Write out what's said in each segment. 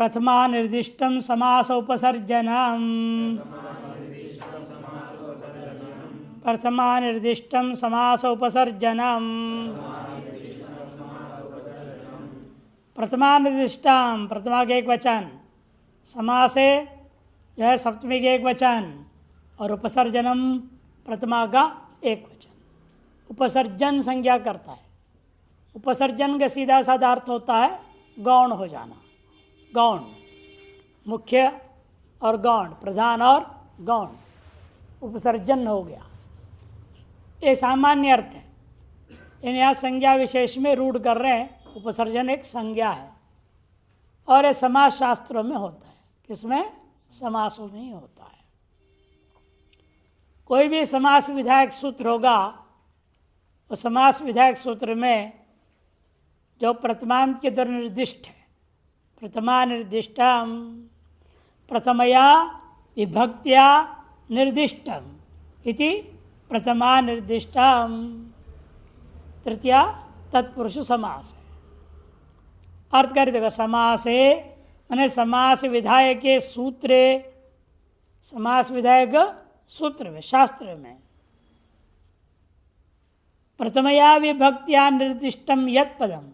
प्रथमा निर्दिष्टम समास उपसर्जनम प्रथमा निर्दिष्टम समास उपसर्जनम प्रथमा निर्दिष्टम प्रथमा के एक वचन समासे जो है सप्तमी के एक वचन और उपसर्जनम प्रथमा का एक वचन। उपसर्जन संज्ञा करता है। उपसर्जन का सीधा साधा अर्थ होता है गौण हो जाना। गौण मुख्य और गौण, प्रधान और गौण, उपसर्जन हो गया। ये सामान्य अर्थ है। इन यहाँ संज्ञा विशेष में रूढ़ कर रहे हैं। उपसर्जन एक संज्ञा है और ये समास शास्त्रों में होता है। किसमें? समासों में ही होता है। कोई भी समास विधायक सूत्र होगा, उस समास विधायक सूत्र में जो प्रथमांत के द्वारा निर्दिष्ट है, प्रथमा निर्दिष्टम प्रथमया विभक्त्या निर्दिष्टम इति प्रथमा निर्दिष्टम तृतीया तत्पुरुष समास है। अर्थ कर देगा समासे माने समास विधायक के सूत्रे, समास विधायक सूत्र में, शास्त्र में प्रथमया विभक्त्या निर्दिष्टम यत् पदम,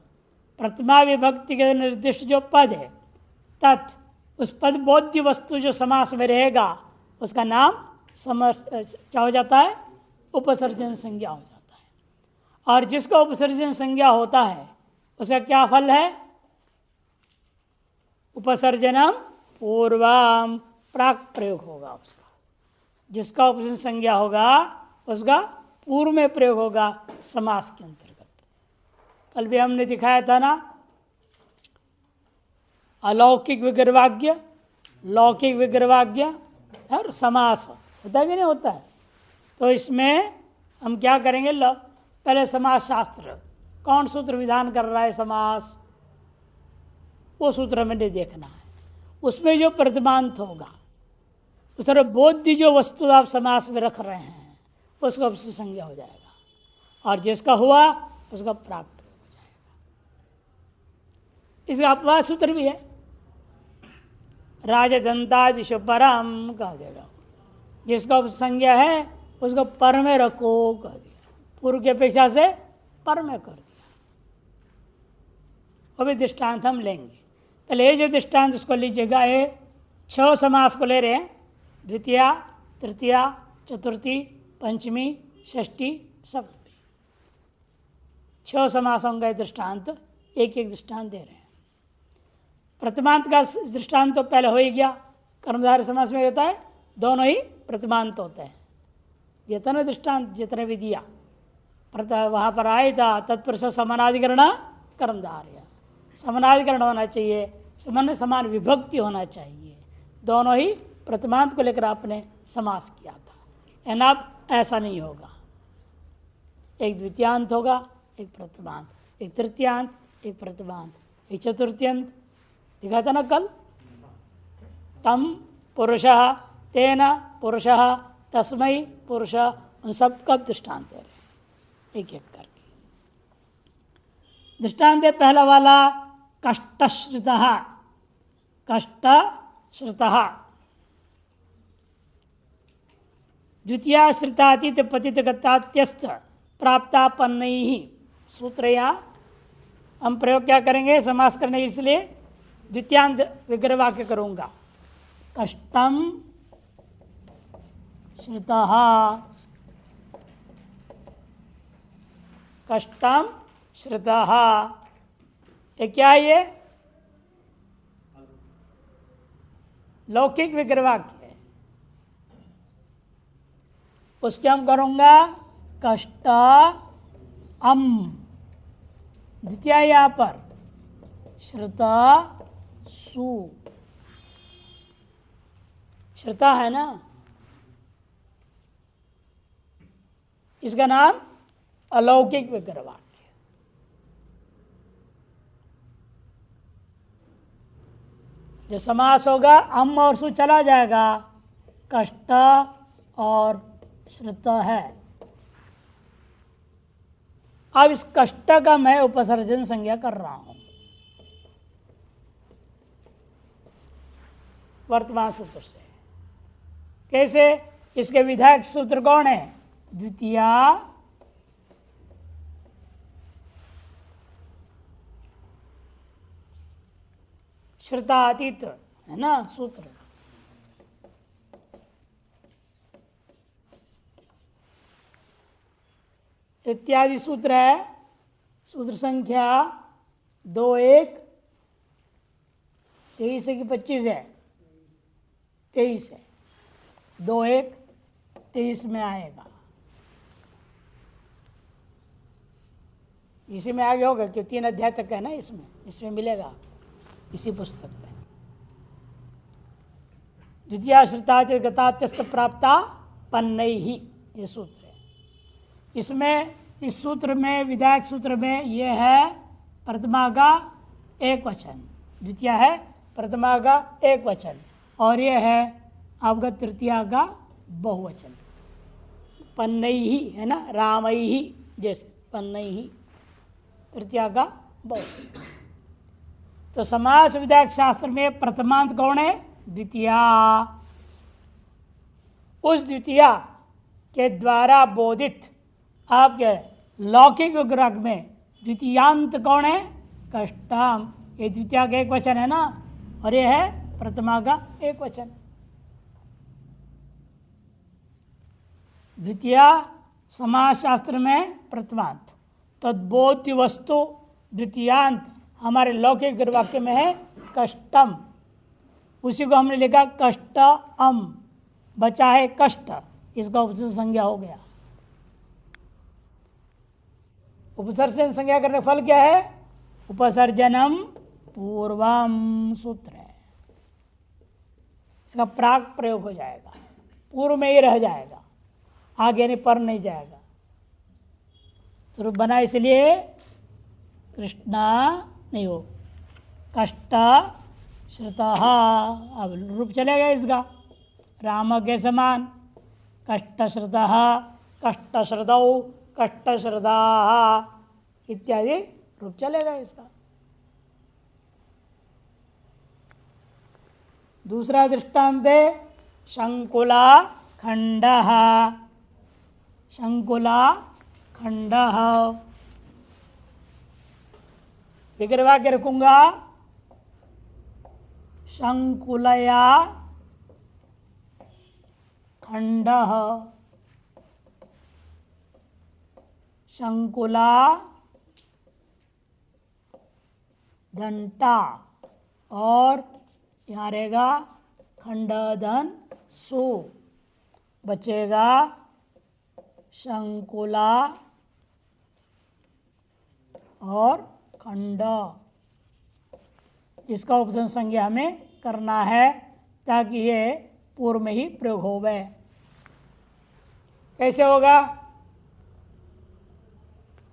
प्रथमा विभक्ति के निर्दिष्ट जो पद है तत्, उस पद बोध्य वस्तु जो समास में रहेगा उसका नाम क्या हो जाता है? उपसर्जन संज्ञा हो जाता है। और जिसका उपसर्जन संज्ञा होता है उसका क्या फल है? उपसर्जनम पूर्वम, प्राक प्रयोग होगा उसका। जिसका उपसर्जन संज्ञा होगा उसका पूर्व में प्रयोग होगा समास के अंतर्गत। कल भी हमने दिखाया था ना, अलौकिक विग्रहवाक्य, लौकिक विग्रहवाक्य और समास होता है कि नहीं होता है। तो इसमें हम क्या करेंगे? पहले समास शास्त्र कौन सूत्र विधान कर रहा है समास, वो सूत्र हमें देखना है। उसमें जो प्रथमांत होगा उस बोध्य जो वस्तु आप समास में रख रहे हैं उसका उपसर्जन संज्ञा हो जाएगा और जिसका हुआ उसका प्राप्त हो जाएगा। इसका अपवाद सूत्र भी है, राजदंतादिशु परम कह देगा। जिसका उपसंज्ञा है उसको पर में रखो कह दिया, पूर्व की अपेक्षा से पर में कर दिया। वो भी दृष्टांत हम लेंगे। पहले ये जो दृष्टांत उसको लीजिएगा, ये 6 समास को ले रहे हैं, द्वितीया, तृतीया, चतुर्थी, पंचमी, षष्ठी, सप्तमी। 6 समासों का दृष्टांत एक एक दृष्टांत दे रहे हैं। प्रथमांत का दृष्टांत तो पहले हो ही गया। कर्मधारय समास में होता है दोनों ही प्रथमांत होते हैं। जितने दृष्टांत जितने भी दिया वहाँ पर आया था तत्पुरुष समानाधिकरण कर्मधारय, समानाधिकरण होना चाहिए, समान विभक्ति होना चाहिए। दोनों ही प्रथमांत को लेकर आपने समास किया था। एन अब ऐसा नहीं होगा। एक द्वितीयांत होगा, एक प्रथमांत, एक तृतीयांत, एक प्रथमांत, एक चतुर्थ्यंत। दिखा था ना कल, तम पुरुषः, तेन पुरुषः, तस्मै पुरुषः, उन सब का दृष्टांत दे रहे एक एक करके। दृष्टांत है पहला वाला कष्टश्रितः, कष्टश्रितः। द्वितीया श्रितातीत पतित गतात्यस्त प्राप्तापन्नैः सूत्रया। हम प्रयोग क्या करेंगे समास करने, इसलिए द्वितीयांत विग्रह वाक्य करूँगा। कष्टम श्रुतः, कष्टम श्रुतः। ये क्या है? ये लौकिक विग्रह वाक्य है। उसके हम करूँगा कष्ट अम, द्वितीया यहाँ पर श्रुता सु, श्रुता है ना, इसका नाम अलौकिक विग्रह वाक्य। जो समास होगा अम और सु चला जाएगा, कष्ट और श्रुत है। अब इस कष्ट का मैं उपसर्जन संज्ञा कर रहा हूं। वर्तमान सूत्र से। कैसे? इसके विधायक सूत्र कौन है? द्वितीया श्रुतातीत, है ना सूत्र। इत्यादि सूत्र है। सूत्र संख्या 21 23 है कि 25 है? 23 है। 21 23 में आएगा। इसी में आगे होगा क्यों 3 अध्याय तक है ना, इसमें मिलेगा, इसी पुस्तक में। द्वितीया श्रुतातीत गतात्यस्त प्राप्ता पन्नैहि, ये सूत्र है। इसमें इस सूत्र में, विधायक सूत्र में ये है प्रथमा का एक वचन, द्वितीय है प्रथमा का एक वचन, और ये है आपका तृतीया का बहुवचन। पन्नैहि, है ना, रामैहि जैसे पन्नैहि, तृतीया का बहुवचन। तो समास विधायक शास्त्र में प्रथमांत कौन है? द्वितीया। उस द्वितीया के द्वारा बोधित आपके लौकिक ग्रह में द्वितीयांत कौन है? कष्टम। ये द्वितीया का एक वचन है ना, और ये है प्रथमा का एक वचन। द्वितीया समास शास्त्र में प्रथमांत, तद्बोध्य वस्तु द्वितीयांत हमारे लौकिक वाक्य में है कष्टम। उसी को हमने लिखा कष्ट अम, बचा है कष्ट, इसका उपसर्जन संज्ञा हो गया। उपसर्जन संज्ञा करने का फल क्या है? उपसर्जनम पूर्वम सूत्र है। इसका प्राक प्रयोग हो जाएगा, पूर्व में ही रह जाएगा, आगे नहीं, पर नहीं जाएगा। तो बना इसलिए कृष्णा नहीं हो, कष्ट श्रुतः। अब रूप चलेगा इसका राम के समान, कष्ट श्रुतः, कष्ट श्रुतौ, कष्ट श्रुताः इत्यादि रूप चलेगा इसका। दूसरा दृष्टांत है शंकुला खंडः। शंकुला खंडः विग्रह वाक्य रखूंगा, शंकुलया खंडः। शंकुला घंटा, और यहाँ रहेगा खंडधन सु, बचेगा शंकुला और खंड। इसका उपसर्जन संज्ञा हमें करना है ताकि ये पूर्व में ही प्रयोग हो गए। कैसे होगा?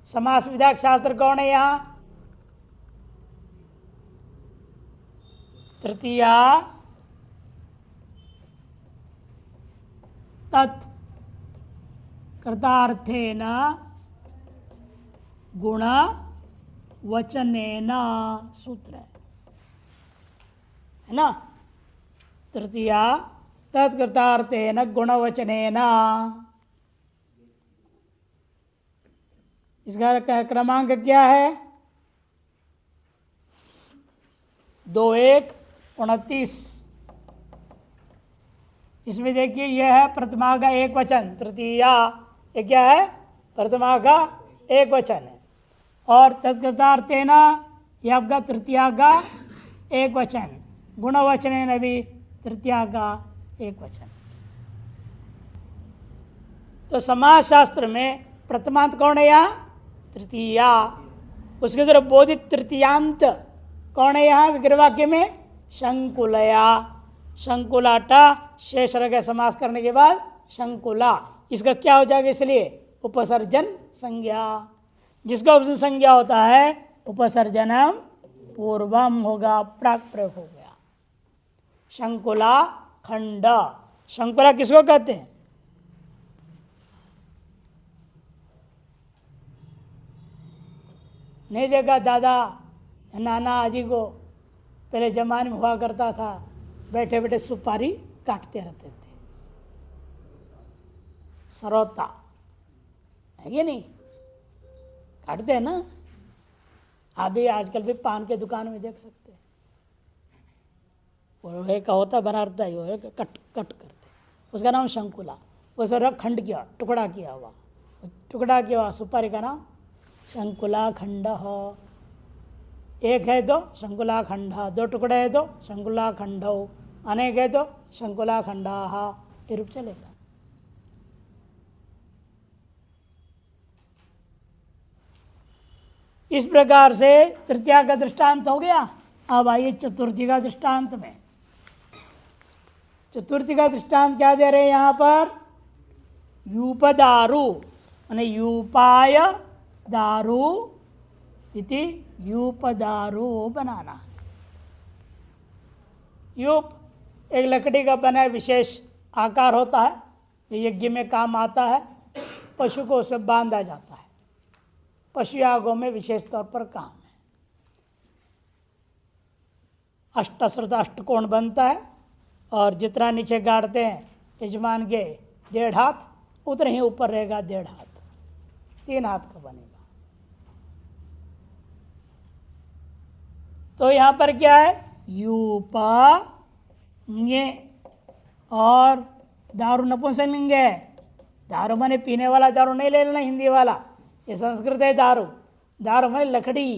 समास विधायक शास्त्र कौन है यहाँ? तृतीया तत् कर्तार्थेन गुण वचनेन सूत्र है ना। तृतीया तत्कर्तार्थेन गुणवचनेन, इसका क्रमांक क्या है? 2129। इसमें देखिए यह है प्रथमा का एक वचन, तृतीया, ये क्या है? प्रथमा का एक वचन है, और तत्कर्तार्थेन यह आपका तृतीया का एक वचन, गुणवचनेन भी तृतीया का एक वचन। तो समास शास्त्र में प्रथमांत कौन है यहाँ? तृतीया। उसके तरफ बोधित तृतीयांत कौन है यहाँ विग्रह वाक्य में? शंकुलया। शंकुलाटा शेष रह गया समास करने के बाद शंकुला, इसका क्या हो जाएगा? इसलिए उपसर्जन संज्ञा। जिसका उपसर्जन संज्ञा होता है उपसर्जनम पूर्वम होगा, प्राक प्रयोग हो गया। शंकुला खंड। शंकुला किसको कहते हैं? नहीं देखा दादा नाना आदि को, पहले जमाने में हुआ करता था, बैठे बैठे सुपारी काटते रहते थे। सरोता है कि नहीं, काटते हैं ना। आप भी आजकल भी पान के दुकान में देख सकते हैं, वो एक होता बनाता ही, वो कट कट करते, उसका नाम शंकुला। वो सारा खंड किया, टुकड़ा किया हुआ, टुकड़ा किया हुआ सुपारी का नाम शंकुला खंड। एक है तो शंकुला खंड, दो टुकड़े है तो शंकुला खंड, अनेक है तो शंकुला खंडा, ये रूप चलेगा। इस प्रकार से तृतीया का दृष्टांत हो गया। अब आइए चतुर्थी का दृष्टांत में। चतुर्थी का दृष्टांत क्या दे रहे हैं यहाँ पर? यूपदारु माने यूपाय दारु इति यूपदारु बनाना। यूप एक लकड़ी का बना विशेष आकार होता है, यज्ञ में काम आता है, पशु को उसे बांधा जाता है, पशु यागों में विशेष तौर पर काम है। अष्टश्रुत अष्टकोण बनता है और जितना नीचे गाड़ते हैं यजमान के 1.5 हाथ, उतने ही ऊपर रहेगा 1.5 हाथ, 3 हाथ का बनेगा। तो यहाँ पर क्या है? यूपा ये और दारू नपुंसकलिंग है। दारू माने पीने वाला दारू नहीं ले लेना हिंदी वाला, ये संस्कृत है दारू। दारू माने लकड़ी,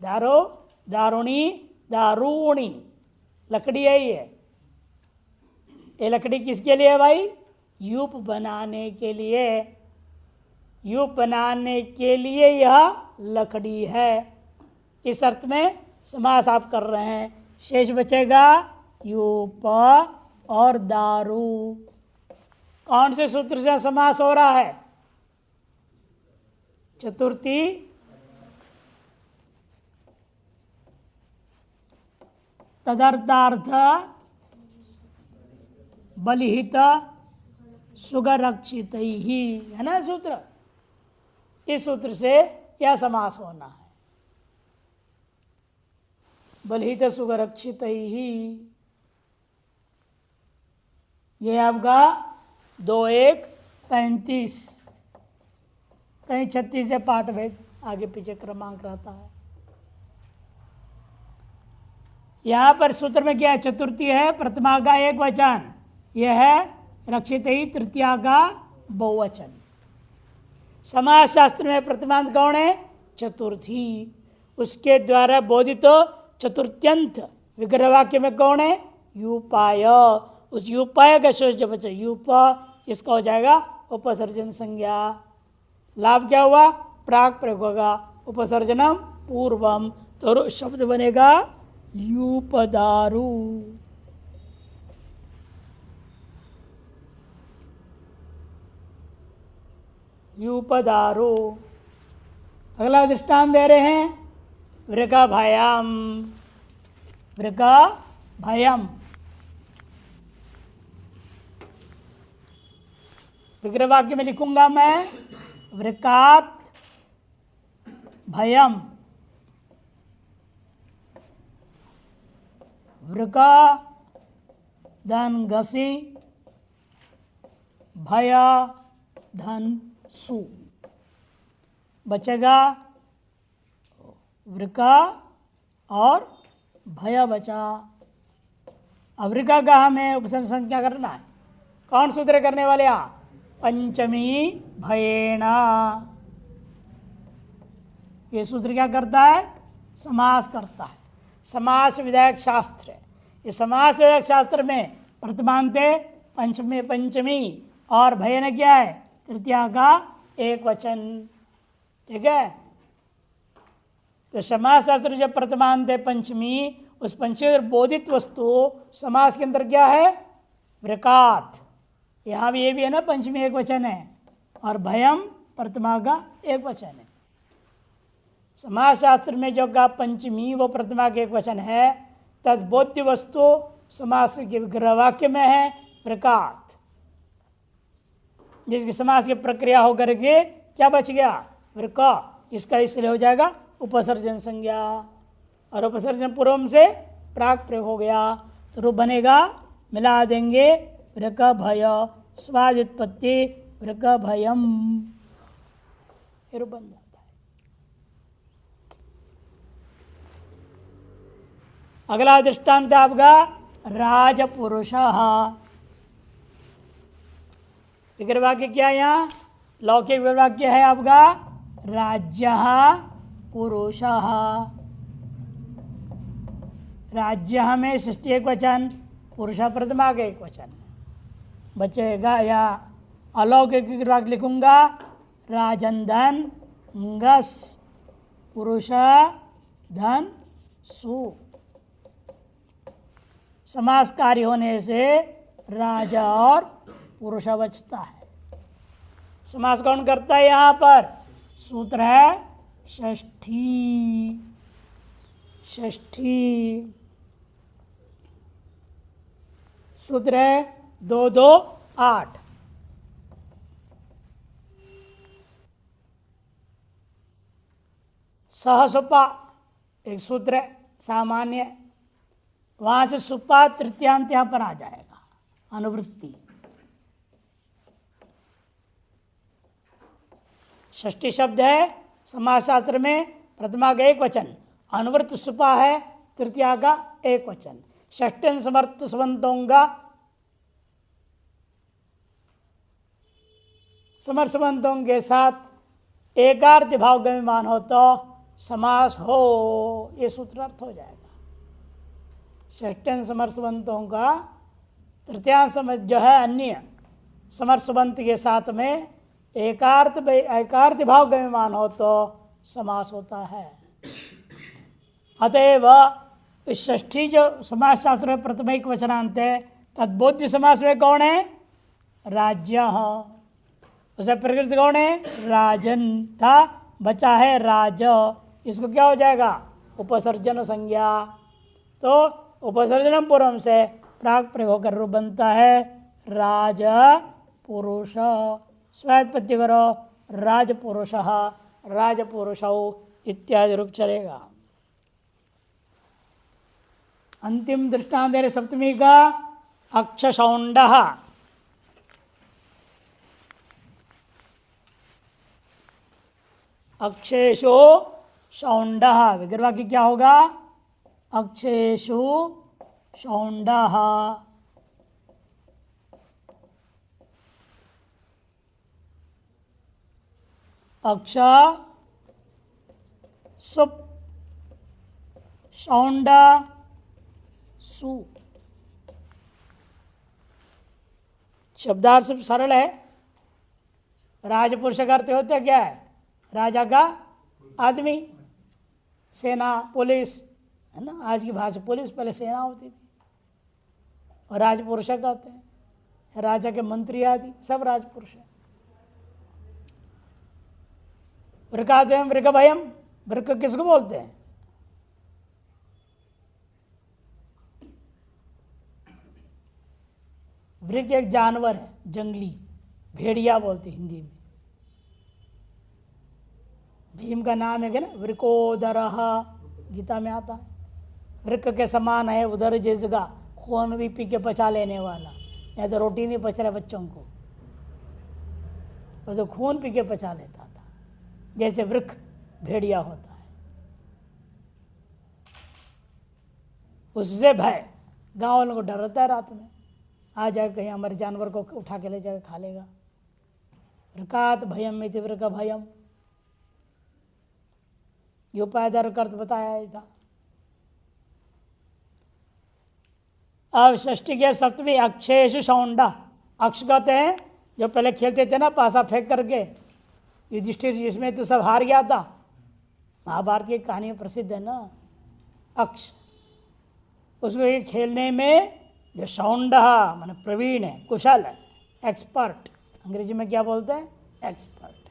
दारू दारुणी दारूणी लकड़ी है ये लकड़ी किसके लिए है भाई? यूप बनाने के लिए। यूप बनाने के लिए यह लकड़ी है। इस अर्थ में समास आप कर रहे हैं। शेष बचेगा यूप और दारू। कौन से सूत्र से समास हो रहा है? चतुर्थी तदर्थार्थ बलिहित सुगरक्षित ही, है ना सूत्र। इस सूत्र से यह समास होना है, बलिहित सुगरक्षित ही। ये आपका 2-1-35, कहीं 36 से पाठ भेद आगे पीछे क्रमांक रहता है। यहाँ पर सूत्र में क्या है? चतुर्थी है प्रथमा का एक वचन, यह है रक्षित ही तृतीया का बहुवचन। समाज शास्त्र में प्रथमांत कौन है? चतुर्थी। उसके द्वारा बोधित तो चतुर्थ्यंत विग्रह वाक्य में कौन है? यूपाय। उस यूपाय का शेष जब बचे यूप, इसका हो जाएगा उपसर्जन संज्ञा। लाभ क्या हुआ? प्राक प्रयोग होगा, उपसर्जनम पूर्वम, तो शब्द बनेगा यूपदारु। यूपदारु। अगला दृष्टांत दे रहे हैं वृका भयम। वृका भयम विग्रह वाक्य में लिखूंगा मैं वृकात भयम। वृका धन घसी, भया धन सु, बचेगा वृका और भया बचा। अब वृका का हमें उपसर्ग संख्या करना है। कौन सूत्र करने वाले? आप पंचमी भयेणा। ये सूत्र क्या करता है? समास करता है। समास विधायक शास्त्र है। ये समास विधायक शास्त्र में प्रथमांते पंचमी पंचमी और भयन क्या है? तृतीया का एक वचन। ठीक है, तो समास शास्त्र जब प्रथमांत है पंचमी, उस पंचमी बोधित वस्तु समास के अंदर क्या है? वृकात। यहाँ भी ये भी है ना, पंचमी एक वचन है और भयम प्रथमा का एक वचन है। समास शास्त्र में जो का पंचमी वो प्रथमा के एक वचन है, तद बोध्य वस्तु समास के विग्रह वाक्य में है वृकात, जिसकी समास की प्रक्रिया होकर के क्या बच गया? वृका। इसका इसलिए हो जाएगा उपसर्जन संज्ञा, और उपसर्जन पूर्व से प्राक प्रयोग हो गया। तो रूप बनेगा, मिला देंगे वृक भय स्वादित्पत्ति वृक भयम, रूप बन जाता है। अगला दृष्टांत आपका राजपुरुष। विग्रहवाक्य क्या है यहाँ? लौकिक विग्रहवाक्य है आपका राज्य पुरुष। राज्य में षष्ठी एक वचन, पुरुष प्रथमा का एक वचन बचेगा। या अलौकिक विग्रहवाक्य लिखूंगा राजन धन गस पुरुष धन सु। समास कार्य होने से राजा और पुरुष बचता है। समास कौन करता है? यहाँ पर सूत्र है षष्ठी। षष्ठी सूत्र है 2 2 8। सहसुपा एक सूत्र है सामान्य, वहां से सुपा तृतीयांत यहां पर आ जाएगा, अनुवृत्ति। षष्ठी शब्द है समाजशास्त्र में प्रथमा का एक वचन, अनुवृत्त सुपा है तृतीया का एक वचन। षष्ठन समर्थ सुबंतों का समर्थ सुबंतों के साथ एकार्थ भाव गम्यमान हो तो समास हो, ये सूत्रार्थ हो जाएगा। षष्ठन समर्सबंतों का तृतीयांश जो है अन्य समर्सबंत के साथ में एकार्थ भाव गम्यमान हो तो समास होता है। अतएव इस षष्ठी जो समास शास्त्र में प्रथमिक वचनांत है, तद्बोध्य समास में कौन है? राज्य। उसे प्रकृति कौन है? राजन था, बचा है राज। इसको क्या हो जाएगा? उपसर्जन संज्ञा। तो उपसर्जनम पूर्वम से प्राक प्रयोग होकर रूप बनता है राज पुरुष। स्वैत्पत्ति करो राज पुरुष, राज पुरुष इत्यादि रूप चलेगा। अंतिम दृष्टांत है सप्तमी का अक्षशौंड। अक्षेशो शौंड, विग्रहवाक्य क्या होगा? अक्षेशु शौंड। अक्ष सुप शौंड सु। शब्दार्थ सब सरल है। राजपुरुष का अर्थ होता क्या है? राजा का आदमी, सेना, पुलिस, है ना। आज की भाषा पुलिस, पहले सेना होती थी। और राजपुरुष कहते हैं, राजा के मंत्री आदि सब राजपुरुष है। वृकाद्वयम वृक भयम, वृक किसको बोलते हैं? वृक एक जानवर है, जंगली, भेड़िया बोलते हिंदी में। भीम का नाम है क्या ना, वृकोदर, गीता में आता है। वृक के समान है उधर जिस जगह खून भी पी के पचा लेने वाला, या तो रोटी नहीं पच रहा बच्चों को, वो तो खून पी के पचा लेता था, जैसे वृक भेड़िया होता है। उससे भय, गाँव वालों को डर रहता है रात में, आ जाए कहीं हमारे जानवर को उठा के ले जाकर खा लेगा। वृकात भयम में वृक भयम, ये उपायदार अर्थ बताया था। अब षष्ठी के सप्तमी अक्षेश शौंडा। अक्ष कहते हैं जो पहले खेलते थे ना पासा फेंक करके, युधिष्ठिर जिसमें तो सब हार गया था, महाभारत की कहानी प्रसिद्ध है ना अक्ष। उसको ये खेलने में जो शौंडा माने प्रवीण है, कुशल है, एक्सपर्ट, अंग्रेजी में क्या बोलते हैं? एक्सपर्ट।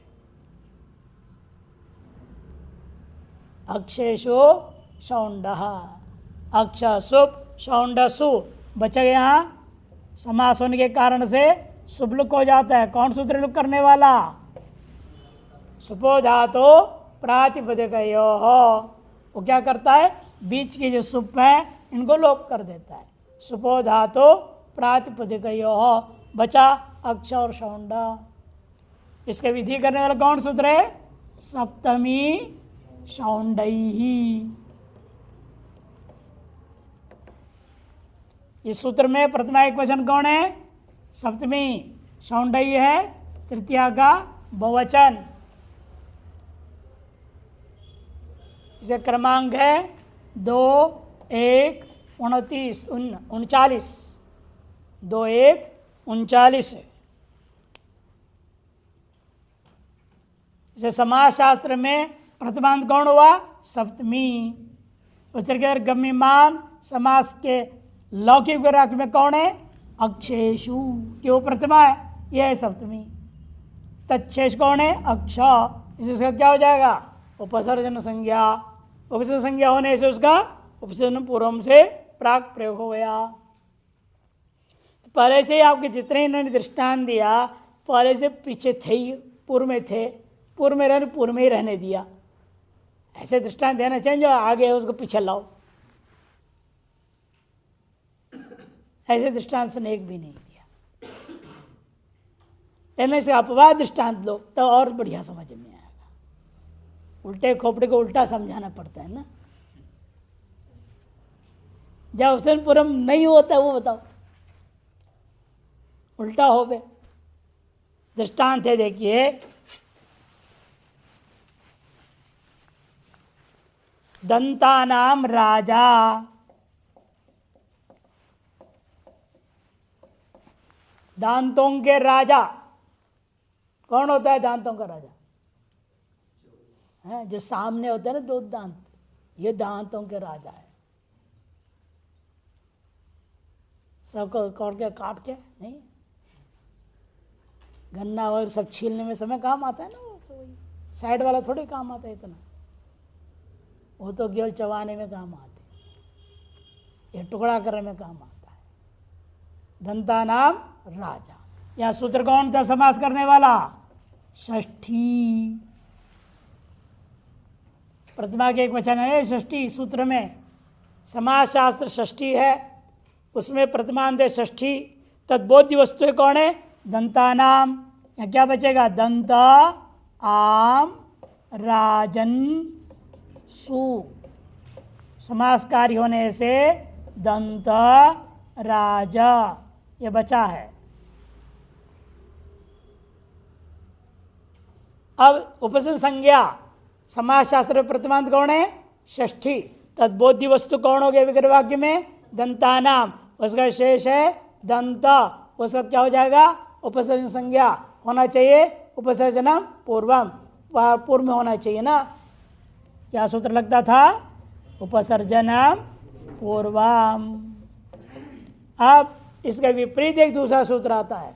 अक्षेशो शौंड, अक्ष सुप शौंड सु, बचा यहाँ समास होने के कारण से सुबलुक हो जाता है। कौन सूत्र लुक करने वाला? सुपो धातो प्रातिपदिकयो हो, वो क्या करता है? बीच की जो सुप है इनको लोप कर देता है। सुपो धातो प्रातिपदिकयोः, बचा अक्ष और शौंड। इसके विधि करने वाला कौन सूत्र है? सप्तमी शौंडैः। इस सूत्र में प्रथमा एक वचन कौन है? सप्तमी शौंडैः है, तृतीया का बहुवचन। इसे क्रमांक है 2, 1, 29, 39, 2, 1, 39 है। इसे समास शास्त्र में प्रथमांत कौन हुआ? सप्तमी। उत्तर के गम्यमान समास के लौकिक वाक्य में कौन है? अक्षेषु, क्यों प्रथमा है, यह है सप्तमी। तच्छेष कौन है? अक्ष। इसे उसका क्या हो जाएगा? उपसर्जन संज्ञा। उपसर्जन संज्ञा होने से उसका उपसर्जन पूर्व से प्राक प्रयोग हो गया। तो पहले से ही आपके जितने इन्होंने दृष्टांत दिया, पहले से पीछे थे ही, पूर्व में थे, पूर्व में रहने पूर्व में ही रहने दिया। ऐसे दृष्टांत देना चाहिए जो आगे है उसको पीछे लाओ। ऐसे दृष्टांत से एक भी नहीं दिया। लेकिन से अपवाद दृष्टांत लो तो और बढ़िया समझ में आएगा। उल्टे खोपड़े को उल्टा समझाना पड़ता है ना। जब अवसर पूर्व नहीं होता वो बताओ, उल्टा हो बे। दृष्टांत है, देखिए दंतानाम राजा, दांतों के राजा। कौन होता है दांतों का राजा? है जो सामने होता है ना दो दांत, ये दांतों के राजा है। सबको काट के नहीं, गन्ना और सब छीलने में समय काम आता है ना, वो साइड वाला थोड़ी काम आता है इतना, वो तो केवल चबाने में काम आते, ये टुकड़ा करने में काम आता है। दंता नाम राजा। यह सूत्र कौन था समास करने वाला? षष्ठी। प्रथमा के एक वचन है षष्ठी। सूत्र में समास शास्त्र षष्ठी है, उसमें प्रथमांत है षष्ठी। तद्बोध्य वस्तु कौन है? दंतानाम। यहाँ क्या बचेगा? दंत आम राजन सु। समासकारी होने से दंत राजा ये बचा है। अब उपसर्जन संज्ञा समास शास्त्र में प्रथमांत कौन है? षष्ठी। तद्बोध्य वस्तु कौन हो गया विग्रह वाक्य में? दंतानाम। उसका शेष है दंत, उसका क्या हो जाएगा? उपसर्जन संज्ञा होना चाहिए। उपसर्जनम पूर्वम, पूर्व में होना चाहिए ना। क्या सूत्र लगता था? उपसर्जनम पूर्वम। अब इसका विपरीत एक दूसरा सूत्र आता है,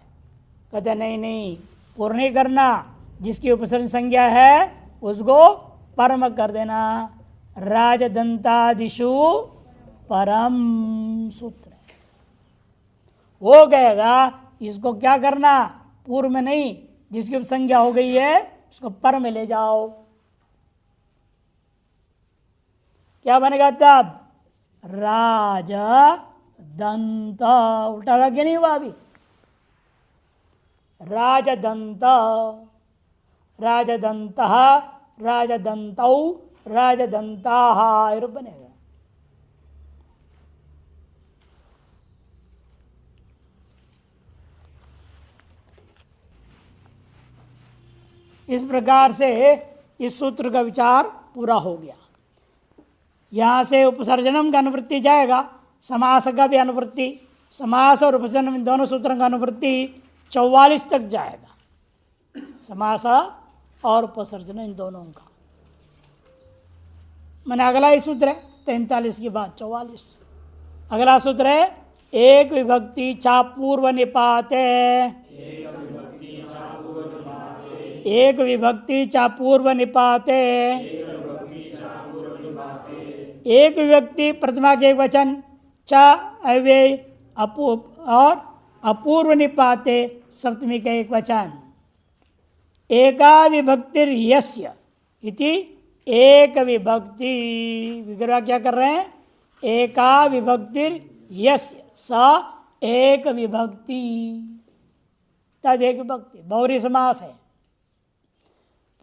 कहते नहीं नहीं, पूर्ण नहीं करना, जिसकी उपसर्जन संज्ञा है उसको परम कर देना। राजदंतादिषु परम सूत्र हो गएगा। इसको क्या करना? पूर्व में नहीं, जिसकी उपसंज्ञा हो गई है उसको पर में ले जाओ। क्या बनेगा तब? राज दंत। उल्टा वाक्य नहीं हुआ अभी। राजदंत, राजदंत, राजदंतौ, राजदंताः रूप बनेगा। इस प्रकार से इस सूत्र का विचार पूरा हो गया। यहाँ से उपसर्जनम का अनुवृत्ति जाएगा, समास का भी अनुवृत्ति, समास और उपसर्जन इन दोनों सूत्रों का अनुवृत्ति 44 तक जाएगा। समास और उपसर्जन इन दोनों का मैंने अगला ही सूत्र है 43 के बाद 44। अगला सूत्र है एक विभक्ति चा पूर्व निपाते। एक विभक्ति चा पूर्व निपाते। एक विभक्ति प्रथमा के एक वचन चा अव्यय और अपूर्व निपाते सप्तमी का एक वचन। एका विभक्तिर यस्य इति एक विभक्ति। विग्रह क्या कर रहे हैं? एका विभक्तिर यस्य स एक विभक्ति, तद एक विभक्ति बहुरी समास है।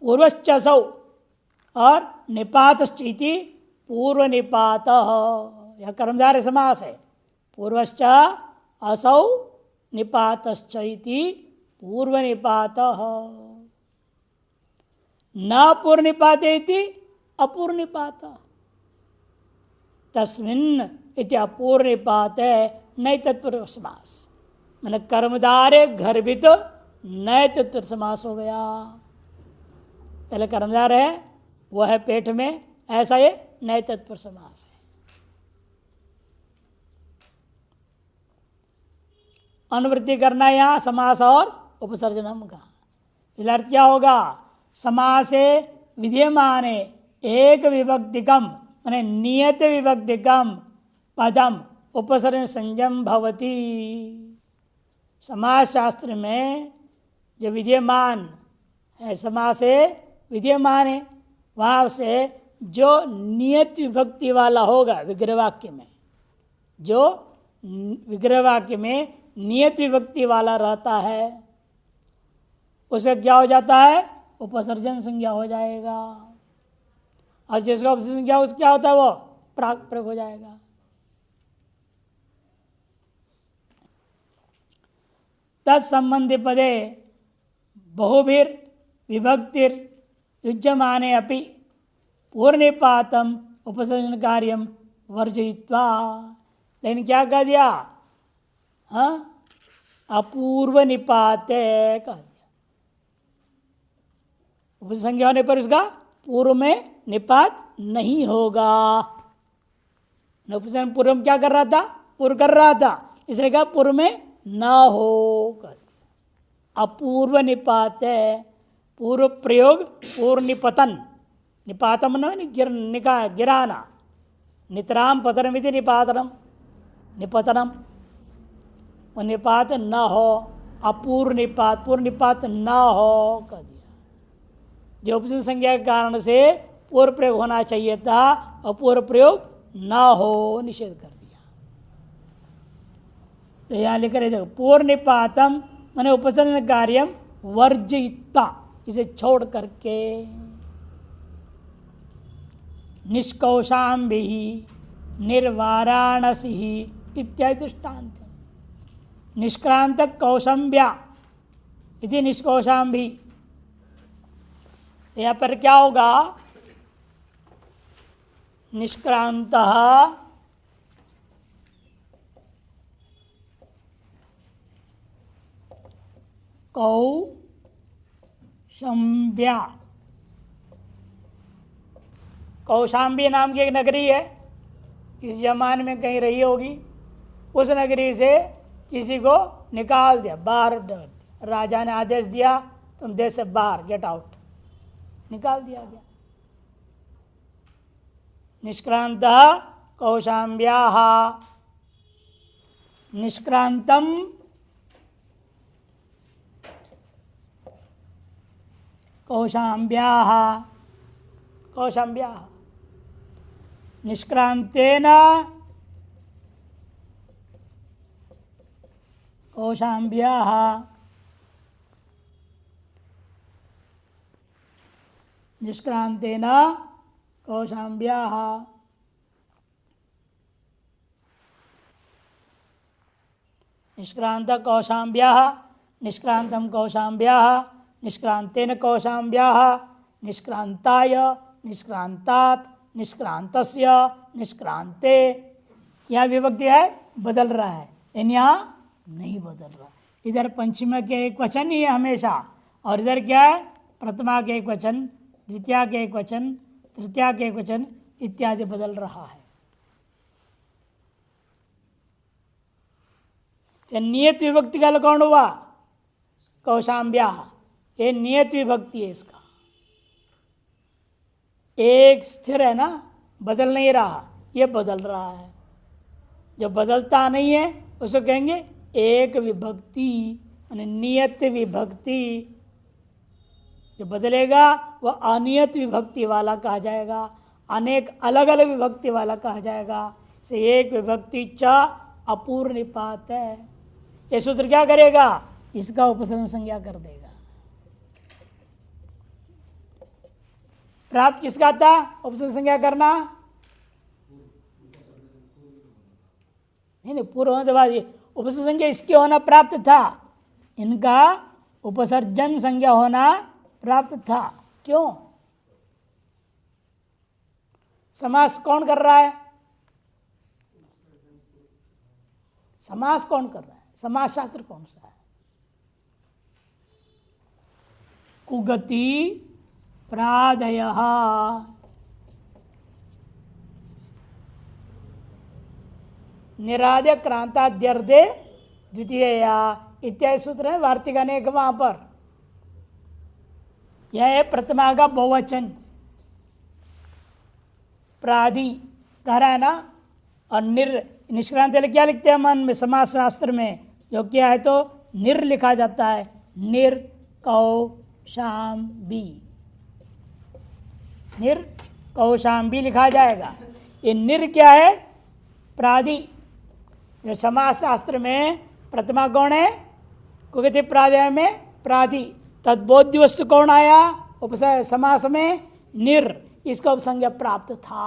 पूर्वश्च असौ और निपातश्च इति पूर्व निपात, यह कर्मधारय समास है। पूर्वश्च असौ निपातश्च इति पूर्व निपात, न पूर्व निपात इति अपूर्व निपात, तस्मिन् इति अपूर्व निपात नए तत्पुरुष समास। मैंने कर्मधारय गर्भित नए तत्पुरुष समास हो गया। पहले कर्मधार है, वह है पेट में, ऐसा ये नए तत्पुरुष समास है। अनुवृत्ति करना यहाँ समास और उपसर्जनम का। इसलिए अर्थ क्या होगा? समासे विद्यमाने एक विभक्तिकम माने नियत विभक्तिकम पदम उपसर्जन संयम भवति। समास शास्त्र में जो विद्यमान है, समासे विद्यमान है, वहाँ से जो नियत विभक्ति वाला होगा विग्रह वाक्य में, जो विग्रह वाक्य में नियत विभक्ति वाला रहता है, उसे क्या हो जाता है? उपसर्जन संज्ञा हो जाएगा। और जिसका उपसर्जन संज्ञा उस क्या होता है? वो प्राक प्रयोग हो जाएगा। तत्संबंधी पदे बहुभिर विभक्तिर युज्यमाने अपि पूर्णिपातम उपसर्जन कार्यम वर्जयित्वा। लेकिन क्या कह दिया? हाँ, अपूर्व निपाते कह दिया। उपसर्जन संज्ञा होने पर उसका पूर्व में निपात नहीं होगा। उपसर्जन पूर्व में क्या कर रहा था? पूर्व कर रहा था, इसलिए कहा पूर्व में ना हो कह दिया। अपूर्व निपात है, पूर्व प्रयोग पूर्व निपतन, निपातम गिराना, नितराम पतनम इति निपातनम, निपतनम, वो निपात न हो, अपूर्व निपात, पूर्व निपात न हो कह दिया। जो उपसर्जन संज्ञा के कारण से पूर्व प्रयोग होना चाहिए था, अपूर्व प्रयोग न हो, निषेध कर दिया। तो यहाँ लिख रहे थे पूर्व निपातम माने उपसर्जन कार्यम वर्जयित्वा, इसे छोड़ करके, निष्कौशाम्बि निर्वाराणसी इत्यादि दृष्टांत। निष्क्रांत कौशंब्या इति निष्कौशाम्बि। यहाँ पर क्या होगा? निष्क्रांत कौशंब्या, कौशाम्बी नाम की एक नगरी है, किसी जमाने में कहीं रही होगी। उस नगरी से किसी को निकाल दिया, बाहर डाल दिया। राजा ने आदेश दिया तुम देश से बाहर, गेट आउट, निकाल दिया गया। निष्क्रांत कौशाम्ब्या, निष्क्रांतम कौशाम्ब्या, कौशाम्ब्या, निष्क्रांतेन कौशाम्ब्या, निष्क्रांतेन कौशाम्ब्या, निष्क्रांत कौशाम्ब्या, निष्क्रांतम कौशाम्ब्या, निष्क्रांतेन कौशाम्ब्या, निष्क्रांताय, निष्क्रांतात, निष्क्रांतस्य, निष्क्रांते। यहाँ विभक्ति है, बदल रहा है, लेकिन यहाँ नहीं बदल रहा। इधर पंचमा के एक वचन ही है हमेशा, और इधर क्या है? प्रथमा के एक वचन, द्वितीया के एक वचन, तृतीया के एक वचन इत्यादि बदल रहा है। नियत विभक्ति का कौन हुआ? कौशाम्ब्या, ये नियत विभक्ति है। इसका एक स्थिर है ना, बदल नहीं रहा, ये बदल रहा है। जो बदलता नहीं है उसको कहेंगे एक विभक्ति, यानी नियत विभक्ति। जो बदलेगा वह अनियत विभक्ति वाला कहा जाएगा, अनेक अलग अलग विभक्ति वाला कहा जाएगा। से एक विभक्ति च अपूर्व निपात है। ये सूत्र क्या करेगा? इसका उपसर्ग संज्ञा कर देगा। प्राप्त किसका था उपसर्ग संज्ञा करना? नहीं, पूर्व होने के बाद उपसर्ग संज्ञा इसके होना प्राप्त था, इनका उपसर्जन संज्ञा होना प्राप्त था। क्यों? समास कौन कर रहा है? समास कौन कर रहा है? समास शास्त्र कौन सा है? कुगति प्रादयः निराद्य क्रांताद्यर्धे द्वितीया इत्यादि सूत्र है वार्तिक अनेक। वहां पर यह है प्रथमा का बहुवचन प्राधि कह रहा है ना। और निष्क्रांत क्या लिखते हैं मन में समास शास्त्र में? जो क्या है तो निर लिखा जाता है, निर कौशाम्बी, निर कौशाम्बी लिखा जाएगा। ये निर क्या है? प्राधि। जो समास शास्त्र में प्रथमा कौन है? कुगति प्रादय में प्राधि। तद्बोध्य वस्तु कौन आया उपसर्ग समास में? निर। इसको उपसंज्ञा प्राप्त था,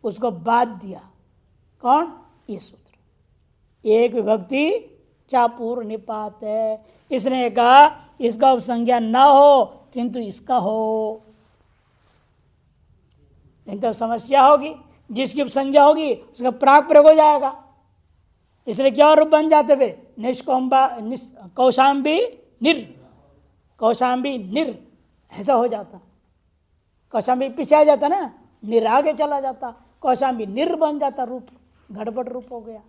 उसको बाद दिया। कौन? ये सूत्र। एक विभक्ति चापूर्व निपात है। इसने कहा इसका उपसंज्ञा न हो किंतु इसका हो, नहीं तो समस्या होगी। जिसकी उपसंज्ञा होगी उसका प्राक प्रयोग हो जाएगा। इसलिए क्या रूप बन जाते फिर? कौशाम्बी निर, कौशाम्बी निर ऐसा हो जाता। कौशाम्बी पीछे आ जाता ना, निर आगे चला जाता, कौशाम्बी निर बन जाता, रूप गड़बड़ रूप हो गया।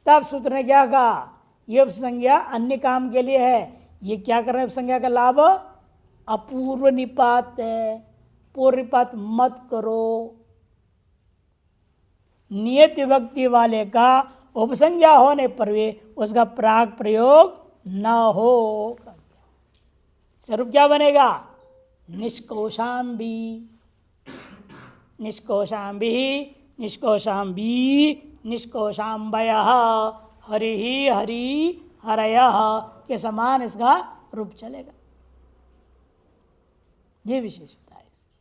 तब सूत्र ने क्या कहा? ये उपसंज्ञा अन्य काम के लिए है। ये क्या कर रहे हैं? उपसंज्ञा का लाभ अपूर्व निपात है, पूर्व निपात मत करो। नियत विभक्ति वाले का उपसंज्ञा होने पर भी उसका प्राक प्रयोग न हो। स्वरूप क्या बनेगा? निष्कोशाम्बी, निष्कोशाम्बी, निष्कोशाम्बी, निष्कोशाम्बयः, हरि हरि हरयः के समान इसका रूप चलेगा। ये विशेषता है इसकी।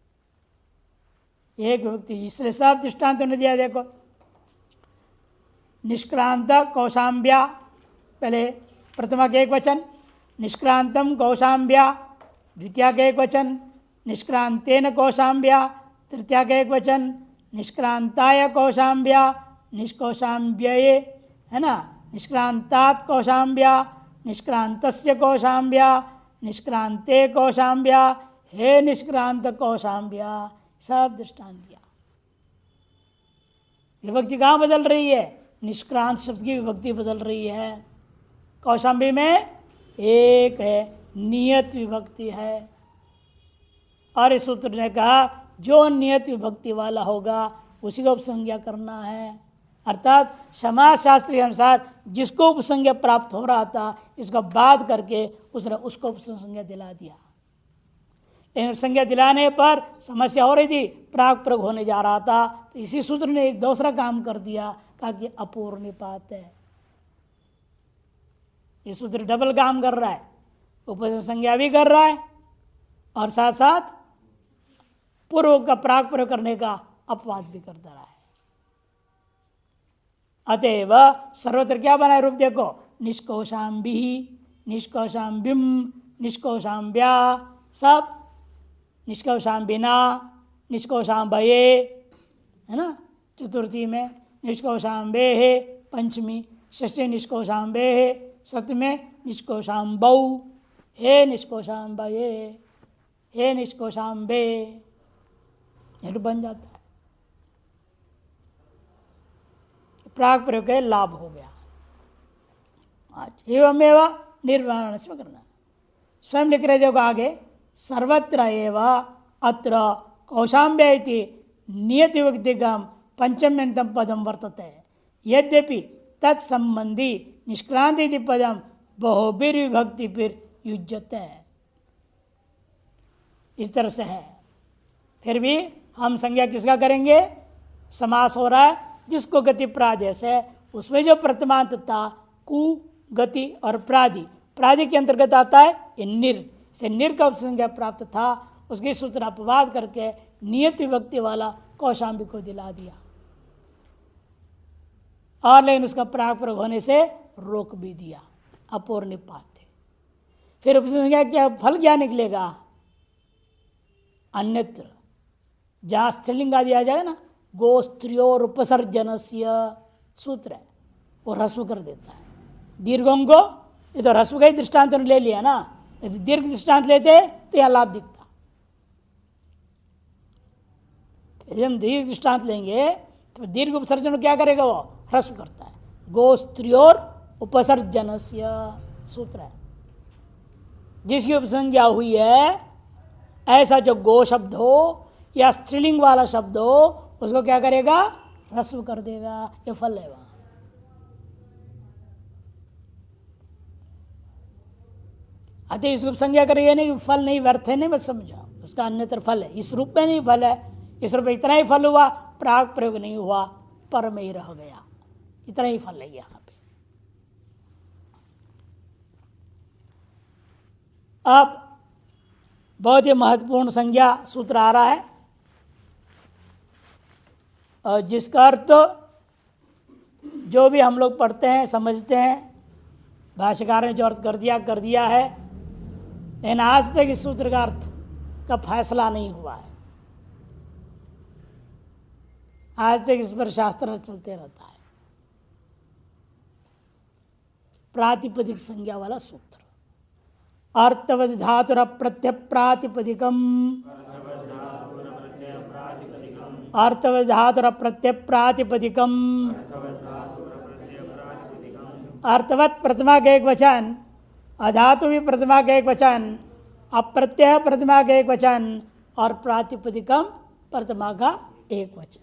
एक व्यक्ति इसलिए सब दृष्टांत ने दिया। देखो, निष्क्रांत कौशाम्ब्या, पहले प्रथमा के एक वचन, निष्क्रांतम कौशाम्ब्या, द्वितीया के एक वचन, निष्क्रांतेन कौशाम्ब्या, तृतीया के एक वचन, निष्क्रांताय कौशाम्ब्या, निष्कौशाम्ब्यये, है ना, निष्क्रांतात् कौशाम्ब्या, निष्क्रांतस्य कौशाम्ब्या, निष्क्रांते कौशाम्ब्या, हे निष्क्रांत कौशाम्ब्या। सब दृष्टांत दिया। विभक्ति कहाँ बदल रही है? निष्क्रांत शब्द की विभक्ति बदल रही है। कौशाम्बी में एक है, नियत विभक्ति है। और इस सूत्र ने कहा जो नियत विभक्ति वाला होगा उसी को उपसंज्ञा करना है। अर्थात समाज शास्त्र के अनुसार जिसको उपसंज्ञा प्राप्त हो रहा था इसका बाद करके उसने उसको उपसंज्ञा दिला दिया। लेकिन संज्ञा दिलाने पर समस्या हो रही थी, प्राक प्रयोग होने जा रहा था, तो इसी सूत्र ने एक दूसरा काम कर दिया, कहा कि अपूर्व निपात है। ये सूत्र डबल काम कर रहा है, उपसर्ग संज्ञा भी कर रहा है और साथ साथ पूर्व का प्राक प्रयोग करने का अपवाद भी करता रहा है। अतएव सर्वत्र क्या बना है रूप? देखो, निष्कौशाम्बी, निष्कौशाम्बिम, निष्कौशाम्ब्या, सब निष्कौशाम्बिना, निष्कौशाम्बये, है ना, चतुर्थी में निष्कौशाम्बे है, पंचमी, षष्ठी निष्कौशाम्बे है, सप्तमी निष्कौशाम्बौ, हे निष्कौशाम्बये, हे निष्कौशाम्बे, ये बन जाता है। प्राक प्रयोग का लाभ हो गया। एवमेव निर्वाण से करना स्वयं लिख रहे देखो आगे, सर्वत्र एव अत्र कौशाम्ब्य इति नियत विभक्तिगम पंचम्यंतम पदम वर्तते, यद्यपि तत्संबंधी निष्क्रांत इति पदम बहुभिर्विभक्ति फिर युज्यते है। इस तरह से है। फिर भी हम संज्ञा किसका करेंगे? समास हो रहा है जिसको गति प्रादेश है, उसमें जो प्रथमांत था कु गति और प्रादि, प्रादि के अंतर्गत आता है ये निर, से निर का उपसंज्ञा प्राप्त था, उसकी सूत्र अपवाद करके नियत विभक्ति वाला कौशाम्बी को दिला दिया, और लेकिन उसका प्राग प्रयोग होने से रोक भी दिया, अपूर्ण निपात थे। फिर उपसंज्ञा क्या फल क्या निकलेगा, अन्यत्र जहाँ स्त्रीलिंग दिया जाएगा ना, गोस्त्रियोर उपसर्जनस्य सूत्र है, वो ह्रस्व कर देता है दीर्घों को। ये तो ह्रस्व का ही दृष्टांत ले लिया ना, यदि दीर्घ दृष्टांत लेते तो यह लाभ दिखता। यदि हम दीर्घ दृष्टांत लेंगे तो दीर्घ उपसर्जन क्या करेगा, वो ह्रस्व करता है। गोस्त्रियोर उपसर्जनस्य सूत्र है, जिसकी उपसंज्ञा हुई है ऐसा जो गो शब्द हो या स्त्रीलिंग वाला शब्द हो, उसको क्या करेगा, ह्रस्व कर देगा, ये फल है वहां। अतः इसको संज्ञा करिए नहीं, फल नहीं व्यर्थ है, नहीं मत समझा, उसका अन्यत्र फल है, इस रूप में नहीं फल है, इस रूप में इतना ही फल हुआ, प्राग प्रयोग नहीं हुआ, पर में ही रह गया, इतना ही फल है यहां पे। अब बहुत ही महत्वपूर्ण संज्ञा सूत्र आ रहा है, और जिसका अर्थ जो भी हम लोग पढ़ते हैं समझते हैं, भाष्यकार ने जो अर्थ कर दिया है, लेकिन आज तक इस सूत्र का अर्थ का फैसला नहीं हुआ है। आज तक इस पर शास्त्र चलते रहता है। प्रातिपदिक संज्ञा वाला सूत्र, अर्थवद धातुर प्रत्यय प्रातिपदिकम, अर्थवद धातुर प्रत्यय प्रातिपदिकम, अर्थवत प्रथमा का एक वचन, अधातु भी प्रथमा का एक वचन, अप्रत्यय प्रथमा का एक वचन, और प्रातिपदिकम प्रथमा का एक वचन,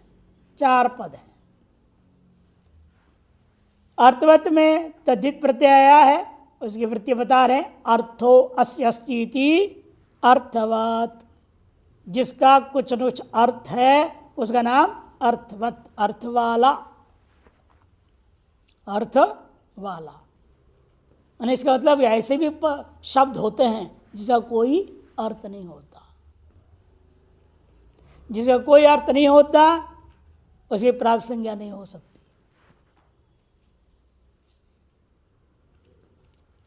4 पद हैं। अर्थवत में तद्धित प्रत्यय आया है, उसकी वृत्ति बता रहे, अर्थो अस्य अस्ति इति अर्थवत, जिसका कुछ न कुछ अर्थ है उसका नाम अर्थवत, अर्थ वाला, अर्थ वाला। और इसका मतलब ऐसे भी शब्द होते हैं जिसका कोई अर्थ नहीं होता, जिसका कोई अर्थ नहीं होता उसकी प्राप्त संज्ञा नहीं हो सकती।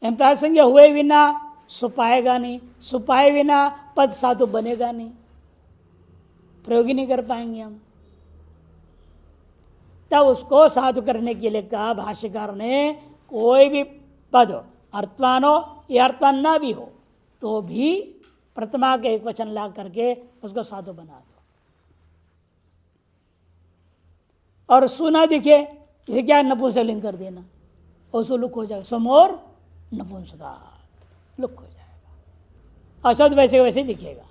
प्राप्त संज्ञा हुए बिना सुपाएगा नहीं, सुपाए बिना पद साधु बनेगा नहीं, प्रयोग ही नहीं कर पाएंगे हम। तब उसको साधु करने के लिए कहा भाष्यकार ने, कोई भी पद अर्थवान हो या अर्थवान ना भी हो तो भी प्रथमा के एक वचन ला करके उसको साधु बना दो, और सुना दिखे इसे क्या नपुंसकलिंग कर देना, उसको लुक हो जाएगा, समोर नपुंसकात् लुक हो जाएगा, अशब्द वैसे वैसे दिखेगा,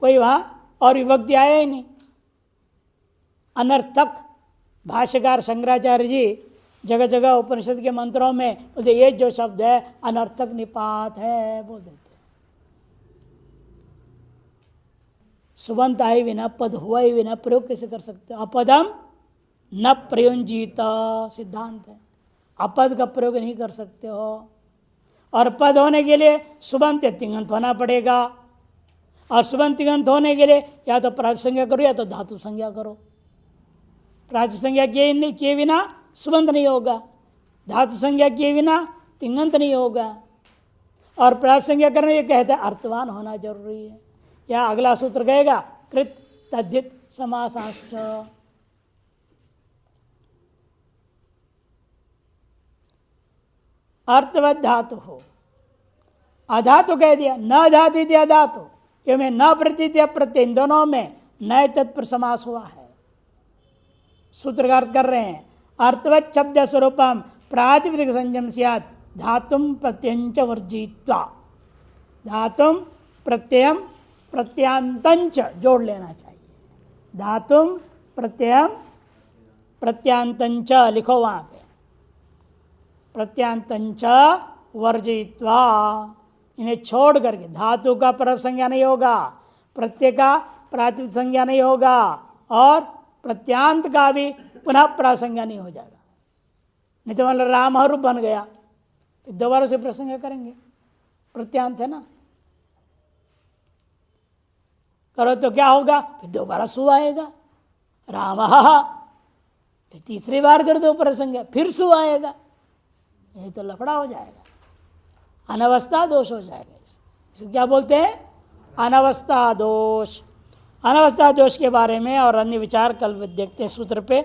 कोई वहां और विभक्ति आया ही नहीं। अनर्थक भाष्यकार शंकराचार्य जी जगह जगह उपनिषद के मंत्रों में बोलते ये जो शब्द है अनर्थक निपात है बोल देते। सुबंत आए बिना, पद हुआ ही बिना प्रयोग कैसे कर सकते हो? अपदम न प्रयुंजीत सिद्धांत है, अपद का प्रयोग नहीं कर सकते हो, और पद होने के लिए सुबंत तिङंत होना पड़ेगा, और सुबंत तिङंत होने के लिए या तो प्राप्त संज्ञा करो या तो धातु संज्ञा करो। प्राप्त संज्ञा किए बिना सुबंत नहीं होगा, धातु संज्ञा किए बिना तिङंत नहीं होगा, और प्राप्त संज्ञा करने ये कहते हैं अर्थवान होना जरूरी है। या अगला सूत्र कहेगा कृत तद्धित समासाश्च। अर्थवत धातु हो, अधातु कह दिया, न धातु इति अधातु, ये में न प्रतीत प्रत्यय, इन दोनों में नए तत्पर समास हुआ है। सूत्रकार कर रहे हैं अर्थवत शब्द स्वरूपम प्रातिपदिक संयम स्यात् धातुम प्रत्यंच वर्जित्वा, धातुम प्रत्ययम प्रत्यांतंच जोड़ लेना चाहिए, धातुम प्रत्ययम प्रत्यांतंच लिखो वहां पे, प्रत्यांतंच वर्जित्वा, इन्हें छोड़ करके धातु का परव संज्ञा नहीं होगा, प्रत्यय का प्रातिपदिक संज्ञा नहीं होगा, और प्रत्यांत का भी पुनः प्रसंग नहीं हो जाएगा। नहीं तो मतलब राम रूप बन गया, फिर दोबारा से प्रसंग करेंगे, प्रत्यांत है ना। करो तो क्या होगा, फिर दोबारा सु आएगा, राम, फिर तीसरी बार कर दो प्रसंग, फिर सु आएगा, ये तो लफड़ा हो जाएगा, अनवस्था दोष हो जाएगा। इसको क्या बोलते हैं, अनवस्था दोष। अनवस्था दोष के बारे में और अन्य विचार कल देखते हैं सूत्र पे।